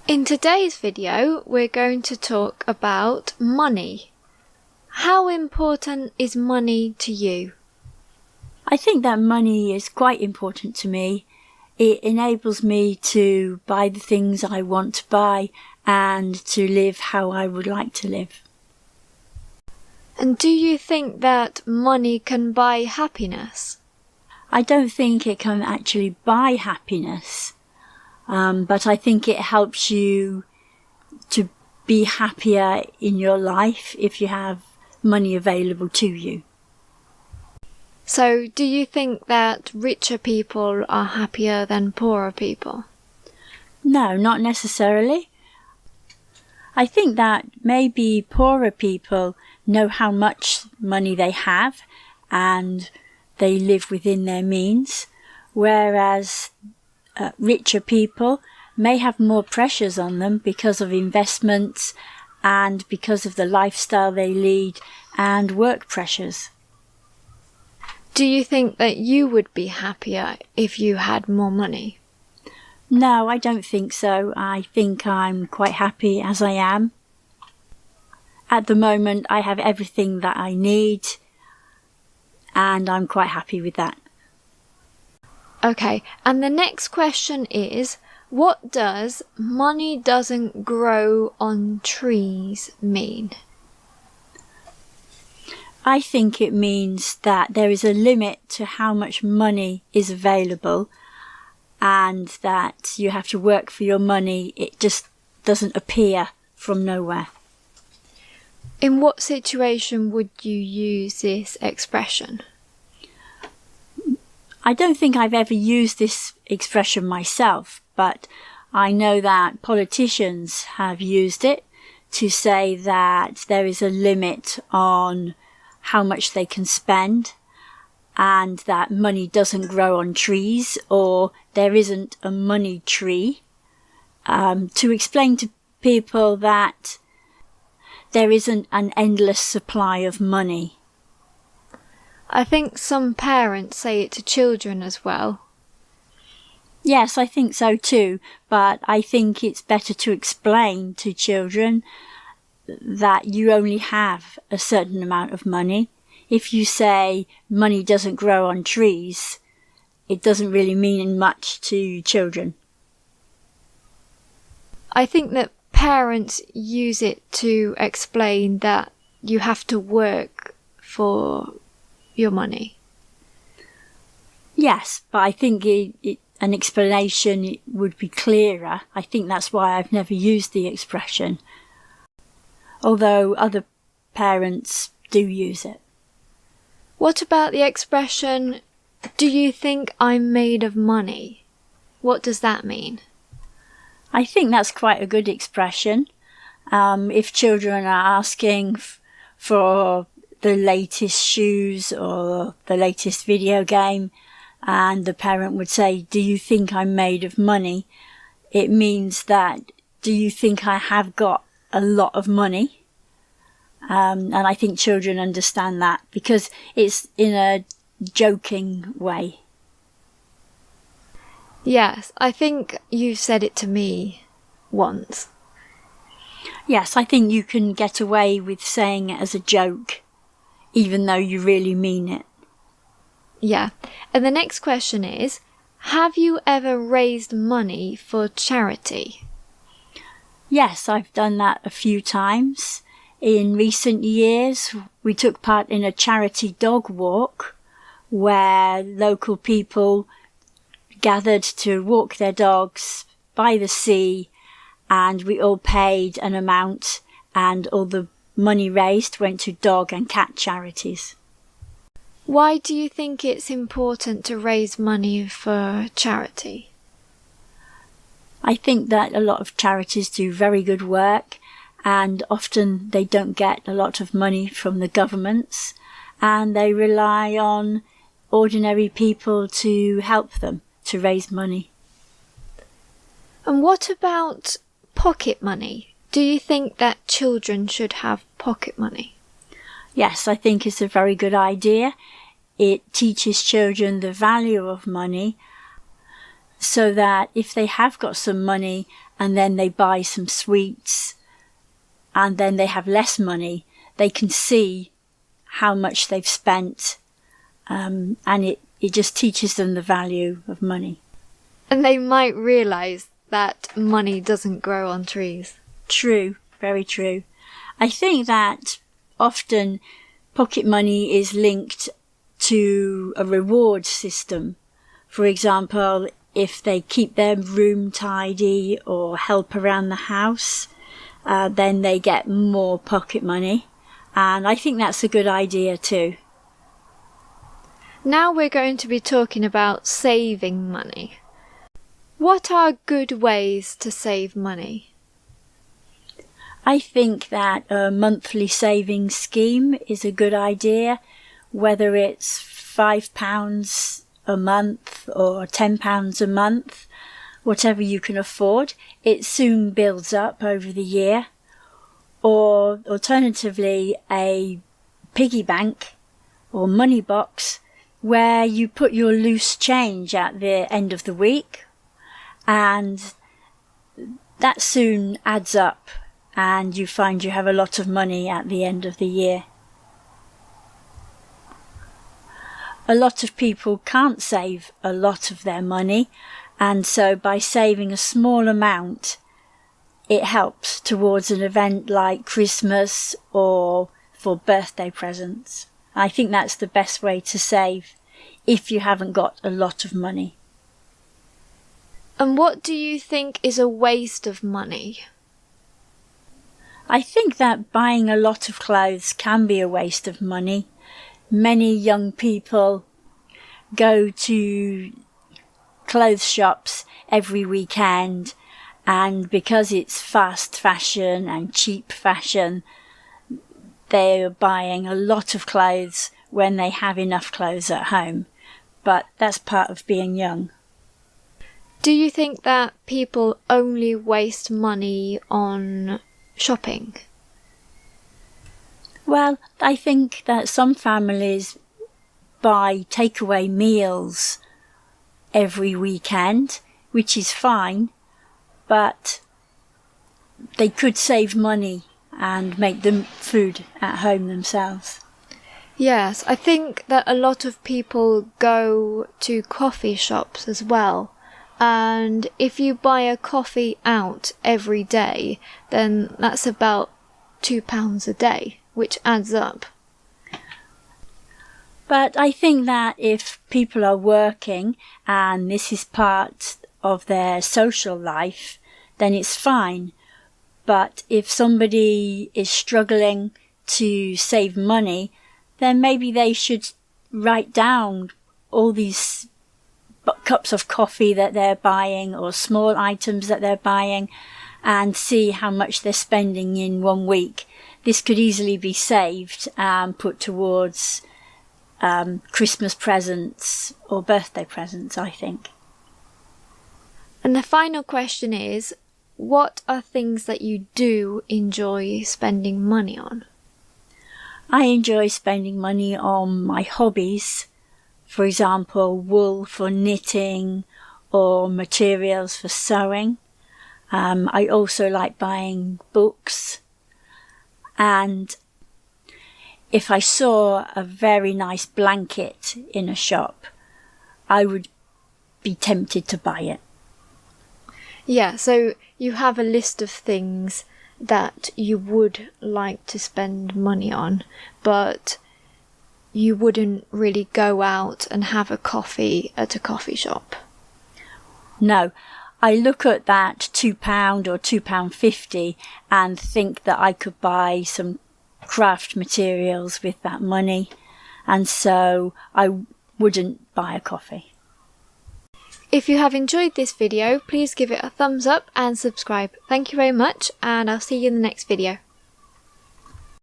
In today's video, we're going to talk about money. How important is money to you? I think that money is quite important to me. It enables me to buy the things I want to buy and to live how I would like to live. And do you think that money can buy happiness? I don't think it can actually buy happiness, but I think it helps you to be happier in your life if you have money available to you. So, do you think that richer people are happier than poorer people? No, not necessarily. I think that maybe poorer people know how much money they have and they live within their means, whereas richer people may have more pressures on them because of investments and because of the lifestyle they lead and work pressures. Do you think that you would be happier if you had more money? No, I don't think so. I think I'm quite happy as I am. At the moment, I have everything that I need, and I'm quite happy with that. Okay, and the next question is, what does money doesn't grow on trees mean? I think it means that there is a limit to how much money is available and that you have to work for your money. It just doesn't appear from nowhere. In what situation would you use this expression? I don't think I've ever used this expression myself, but I know that politicians have used it to say that there is a limit on how much they can spend and that money doesn't grow on trees, or there isn't a money tree, to explain to people that there isn't an endless supply of money. I think some parents say it to children as well. Yes, I think so too, but I think it's better to explain to children that you only have a certain amount of money. If you say money doesn't grow on trees, it doesn't really mean much to children. I think that parents use it to explain that you have to work for your money. Yes, but I think an explanation would be clearer. I think that's why I've never used the expression, although other parents do use it. What about the expression, do you think I'm made of money? What does that mean? I think that's quite a good expression. If children are asking for the latest shoes or the latest video game, and the parent would say, do you think I'm made of money? It means that, do you think I have got a lot of money? And I think children understand that because it's in a joking way. Yes, I think you've said it to me once. Yes, I think you can get away with saying it as a joke, even though you really mean it. Yeah. And the next question is, have you ever raised money for charity? Yes, I've done that a few times. In recent years, we took part in a charity dog walk where local people gathered to walk their dogs by the sea, and we all paid an amount and all the money raised went to dog and cat charities. Why do you think it's important to raise money for charity? I think that a lot of charities do very good work, and often they don't get a lot of money from the governments, and they rely on ordinary people to help them to raise money. And what about pocket money? Do you think that children should have pocket money? Yes, I think it's a very good idea. It teaches children the value of money so that if they have got some money and then they buy some sweets, and then they have less money, they can see how much they've spent, and it just teaches them the value of money. And they might realise that money doesn't grow on trees. True, very true. I think that often pocket money is linked to a reward system. For example, if they keep their room tidy or help around the house, then they get more pocket money. And I think that's a good idea too. Now we're going to be talking about saving money. What are good ways to save money? I think that a monthly savings scheme is a good idea, whether it's £5 a month or £10 a month, whatever you can afford. It soon builds up over the year. Or alternatively, a piggy bank or money box where you put your loose change at the end of the week, and that soon adds up and you find you have a lot of money at the end of the year. A lot of people can't save a lot of their money, and so by saving a small amount, it helps towards an event like Christmas or for birthday presents. I think that's the best way to save if you haven't got a lot of money. And what do you think is a waste of money? I think that buying a lot of clothes can be a waste of money. Many young people go to clothes shops every weekend, and because it's fast fashion and cheap fashion, they're buying a lot of clothes when they have enough clothes at home. But that's part of being young. Do you think that people only waste money on shopping? Well, I think that some families buy takeaway meals every weekend, which is fine, but they could save money and make them food at home themselves. Yes, I think that a lot of people go to coffee shops as well. And if you buy a coffee out every day, then that's about £2 a day, which adds up. But I think that if people are working and this is part of their social life, then it's fine. But if somebody is struggling to save money, then maybe they should write down all these cups of coffee that they're buying or small items that they're buying and see how much they're spending in 1 week. This could easily be saved and put towards Christmas presents or birthday presents, I think. And the final question is, what are things that you do enjoy spending money on? I enjoy spending money on my hobbies. For example, wool for knitting or materials for sewing. I also like buying books, and if I saw a very nice blanket in a shop, I would be tempted to buy it. Yeah, so you have a list of things that you would like to spend money on, but you wouldn't really go out and have a coffee at a coffee shop. No, I look at that £2 or £2.50 and think that I could buy some craft materials with that money, and so I wouldn't buy a coffee. If you have enjoyed this video, please give it a thumbs up and subscribe. Thank you very much, and I'll see you in the next video.